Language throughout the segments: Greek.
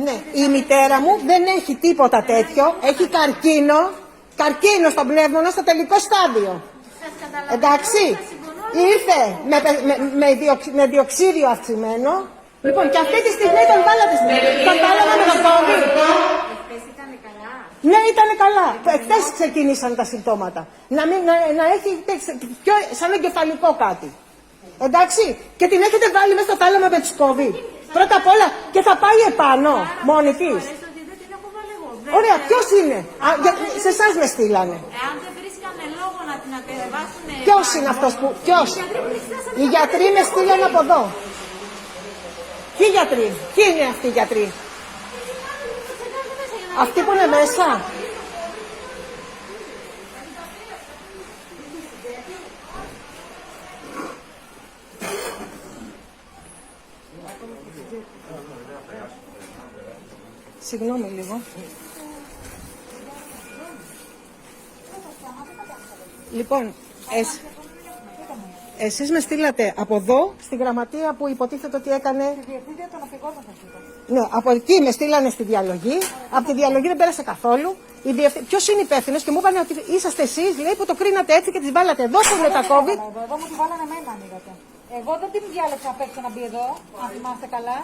Ναι, η μητέρα μου δεν έχει τίποτα τέτοιο. Έχει καρκίνο στον πνεύμονα στο τελικό στάδιο. Εντάξει, ήρθε με διοξίδιο αυξημένο. Λοιπόν, και αυτή τη στιγμή τον βάλαμε με το COVID. Ναι, ήταν καλά. Εχθές ξεκίνησαν τα συμπτώματα. Να έχει σαν εγκεφαλικό κάτι. Εντάξει, και την έχετε βάλει μέσα στο θάλαμο με τους COVID. Πρώτα απ' όλα, και θα πάει επάνω, μόνη της. Ωραία, ποιος είναι? Σε εσάς με στείλανε. Εάν δεν βρίσκανε λόγο να την κατεβάσουν. Ποιος είναι αυτός που, ποιος? Οι γιατροί με στείλανε από εδώ. Ποιοι γιατροί? Ποιοι είναι αυτοί οι γιατροί? Αυτοί που είναι μέσα. Συγγνώμη λίγο. Λοιπόν, εσείς με στείλατε από εδώ στη γραμματεία που υποτίθεται ότι έκανε. Τη διευθύντρια των αφηγόντων θα στείλω. Ναι, από εκεί με στείλανε στη διαλογή. Από τη διαλογή δεν πέρασε καθόλου. Ποιος είναι υπεύθυνος και μου είπανε ότι είσαστε εσείς, λέει, που το κρίνατε έτσι και τις βάλατε εδώ που είναι τα COVID. Εδώ μου τη βάλανε εμένα, ανοίγατε. Εγώ δεν την διάλεξα απ' έξω να μπει εδώ, αν θυμάστε καλά.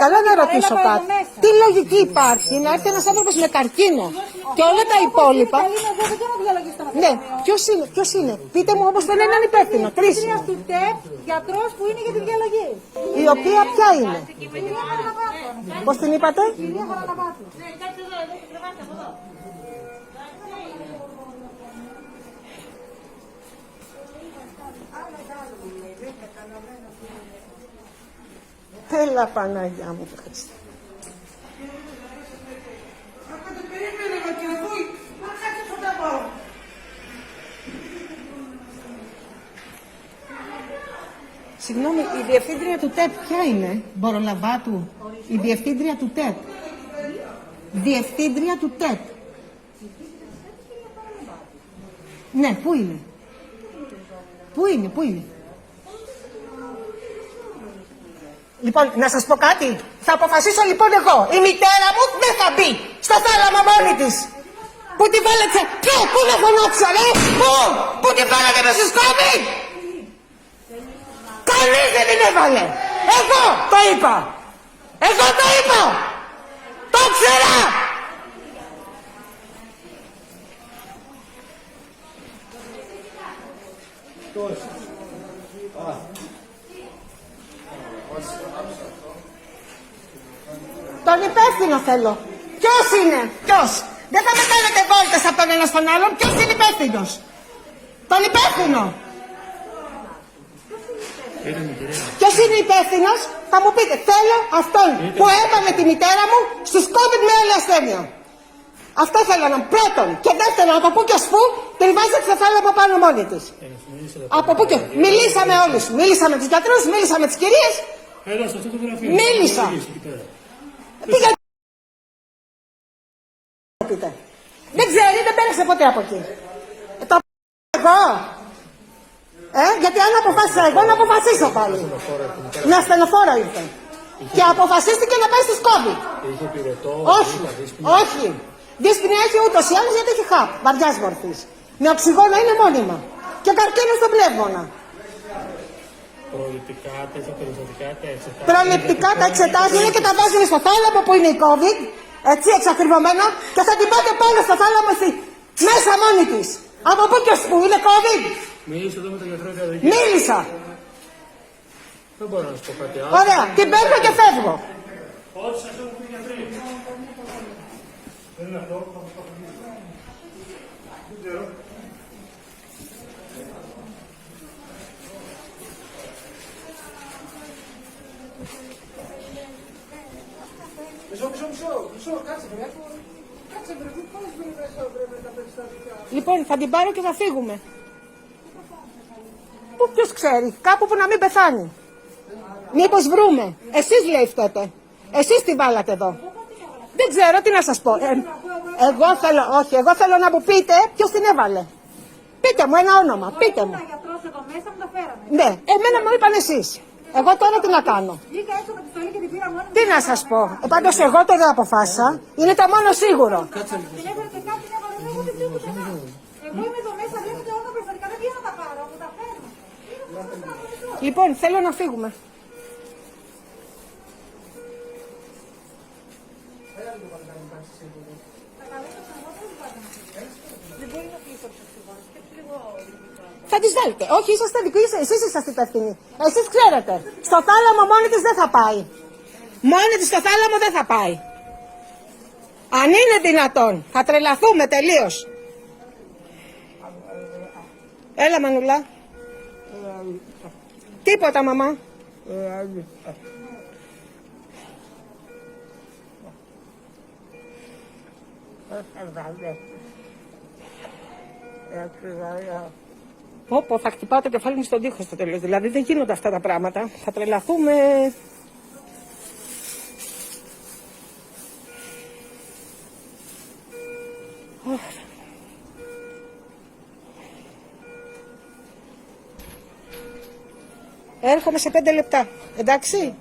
Καλά να ρωτήσω κάτι. Τι λογική υπάρχει να έρθει ένας άνθρωπος με καρκίνο και όλα τα υπόλοιπα. Ναι, ποιος είναι. Πείτε μου όμως δεν είναι έναν υπεύθυνο. Τρεις. Κυρία του ΤΕΠ, γιατρός που είναι για τη διαλογή. Η οποία ποια είναι? Πώς την είπατε? Κυρία Χαραναβάτου. Έλα Παναγιά μου, ευχαριστώ. Συγγνώμη, η διευθύντρια του ΤΕΠ ποια είναι? Μπορολαβάτου. Η διευθύντρια του ΤΕΠ. Διευθύντρια του ΤΕΠ. Ναι, πού είναι? Πού είναι? Λοιπόν, να σας πω κάτι. Θα αποφασίσω λοιπόν εγώ. Η μητέρα μου δεν θα μπει στο θάλαμο μόνη της. Πού τη βάλετε? Πού να φωνάξω, ρε? Πού τη βάλατε με στους COVID? Κανείς δεν την έβαλε. Εγώ το είπα. Το ξέρα. Τον υπεύθυνο θέλω. Ποιος είναι? Δεν θα με κάνετε βόλτες από τον ένα στον άλλον. Ποιος είναι υπεύθυνος? Τον υπεύθυνο. Ποιος είναι υπεύθυνος? Θα μου πείτε. Θέλω αυτόν που έβαλε τη μητέρα μου στους COVID με άλλη ασθένεια. Αυτό θέλω να. Πρώτον. Και δεύτερον, από πού και ως πού την βάζετε στο θάλαμο πάνω μόνη της. Από πού και. Μιλήσαμε όλους. Μίλησα με τους γιατρούς, μίλησα με τις κυρίες. Μίλησα. Δεν ξέρει, δεν πέρασε ποτέ από εκεί. Το εγώ. Γιατί αν αποφάσισα εγώ να αποφασίσω πάλι. Μια στενοφόρα ήρθε. Και αποφασίστηκε να πάει στους COVID. Όχι. Δύσπνοια έχει ούτως ή άλλως γιατί έχει χαπ, βαριάς μορφής. Με οξυγόνα είναι μόνιμα. Και καρκίνο στον πνεύμονα. Προληπτικά τα εξετάζουν και τα βάζουν στο θάλαμο που είναι η COVID. Έτσι εξακριβωμένα. Και θα την πάτε πάνω στο θάλαμο μέσα μόνη της. Από πού και ως πού είναι COVID. Μίλησε εδώ με τον γιατρό διαδοχή. Μίλησα. Δεν μπορώ να σου πω κάτι άλλο. Ωραία. Την παίρνω και φεύγω. Ό,τι σας έχουν πει οι γιατροί. Δεν είναι αυτό. Δεν ξέρω. Μισό, κάτσε βρε. Πώς βρε μέσα τα περιστατικά. Λοιπόν, θα την πάρω και θα φύγουμε. Ποιος ξέρει, κάπου που να μην πεθάνει. Μήπως βρούμε. Εσείς λέει φταίτε. Εσείς τη βάλατε εδώ. Δεν ξέρω τι να σας πω. Εγώ θέλω να μου πείτε ποιος την έβαλε. Πείτε μου ένα όνομα, πείτε μου. Γιατρός εδώ μέσα μου το φέραμε. Ναι, εμένα μου είπαν εσείς. Εγώ τώρα τι να κάνω. Βγήκα έξω με τη στολή και την πήρα μόνο. Τι να σας πω. Πάντως εγώ το δεν αποφάσισα. Είναι το μόνο σίγουρο. Την έφερε και κάτι να βάλω. Εγώ δεν ξέρω πουθενά. Εγώ είμαι εδώ μέσα, βλέπετε όλα περιφερικά. Δεν βγαίνω να τα πάρω. Μου τα φέρνω. Λοιπόν, θέλω να φύγουμε. Δεν μπορεί να κλείσω πιο σίγουρα. Και λίγο. Θα τις βάλετε. Όχι, είσαστε δικοί, εσείς είσαστε υπεύθυνοι. Εσείς ξέρετε. Στο θάλαμο μόνη της δεν θα πάει. Μόνη της στο θάλαμο δεν θα πάει. Αν είναι δυνατόν. Θα τρελαθούμε τελείως. Έλα Μανουλά. Τίποτα μαμά. Πω, θα χτυπάω το κεφάλι μου στον τοίχο στο τέλος. Δηλαδή δεν γίνονται αυτά τα πράγματα. Θα τρελαθούμε. Έρχομαι σε 5 λεπτά. Εντάξει.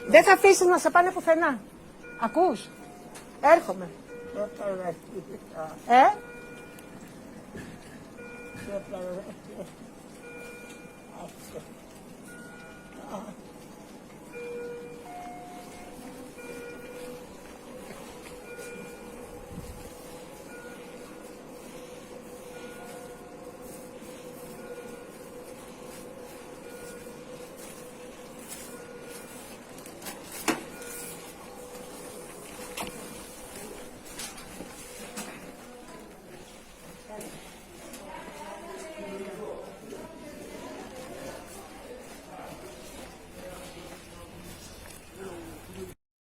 Δεν θα αφήσεις να σε πάνε πουθενά. Ακούς. Έρχομαι.